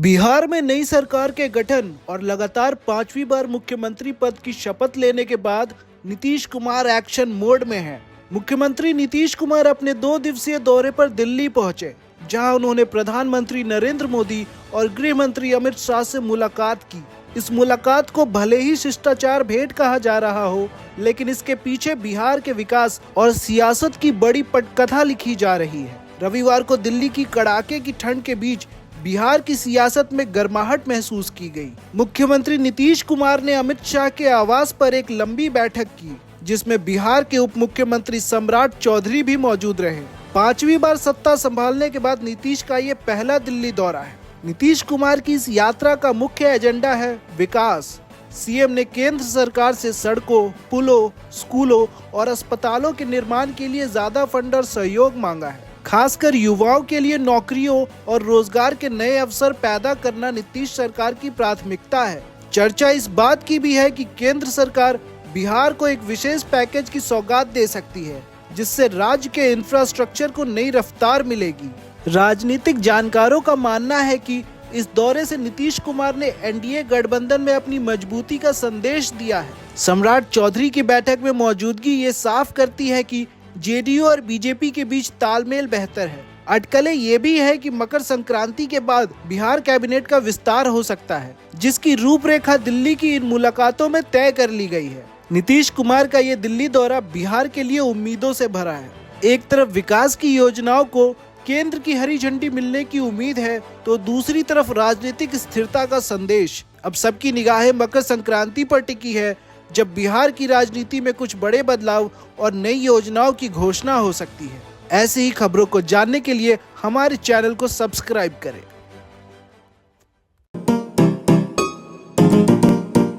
बिहार में नई सरकार के गठन और लगातार 5वीं बार मुख्यमंत्री पद की शपथ लेने के बाद नीतीश कुमार एक्शन मोड में हैं। मुख्यमंत्री नीतीश कुमार अपने 2 दिवसीय दौरे पर दिल्ली पहुंचे, जहां उन्होंने प्रधानमंत्री नरेंद्र मोदी और गृह मंत्री अमित शाह से मुलाकात की। इस मुलाकात को भले ही शिष्टाचार भेंट कहा जा रहा हो, लेकिन इसके पीछे बिहार के विकास और सियासत की बड़ी पटकथा लिखी जा रही है। रविवार को दिल्ली की कड़ाके की ठंड के बीच बिहार की सियासत में गर्माहट महसूस की गई। मुख्यमंत्री नीतीश कुमार ने अमित शाह के आवास पर एक लंबी बैठक की, जिसमें बिहार के उप मुख्यमंत्री सम्राट चौधरी भी मौजूद रहे। 5वीं बार सत्ता संभालने के बाद नीतीश का ये पहला दिल्ली दौरा है। नीतीश कुमार की इस यात्रा का मुख्य एजेंडा है विकास। सीएम ने केंद्र सरकार से सड़कों, पुलों, स्कूलों और अस्पतालों के निर्माण के लिए ज्यादा फंड और सहयोग मांगा है। खासकर युवाओं के लिए नौकरियों और रोजगार के नए अवसर पैदा करना नीतीश सरकार की प्राथमिकता है। चर्चा इस बात की भी है कि केंद्र सरकार बिहार को एक विशेष पैकेज की सौगात दे सकती है, जिससे राज्य के इंफ्रास्ट्रक्चर को नई रफ्तार मिलेगी। राजनीतिक जानकारों का मानना है कि इस दौरे से नीतीश कुमार ने एनडीए गठबंधन में अपनी मजबूती का संदेश दिया है। सम्राट चौधरी की बैठक में मौजूदगी ये साफ करती है कि जेडीयू और बीजेपी के बीच तालमेल बेहतर है। अटकलें ये भी है कि मकर संक्रांति के बाद बिहार कैबिनेट का विस्तार हो सकता है, जिसकी रूपरेखा दिल्ली की इन मुलाकातों में तय कर ली गई है। नीतीश कुमार का ये दिल्ली दौरा बिहार के लिए उम्मीदों से भरा है। एक तरफ विकास की योजनाओं को केंद्र की हरी झंडी मिलने की उम्मीद है, तो दूसरी तरफ राजनीतिक स्थिरता का संदेश। अब सबकी निगाहें मकर संक्रांति पर टिकी है, जब बिहार की राजनीति में कुछ बड़े बदलाव और नई योजनाओं की घोषणा हो सकती है। ऐसी ही खबरों को जानने के लिए हमारे चैनल को सब्सक्राइब करें।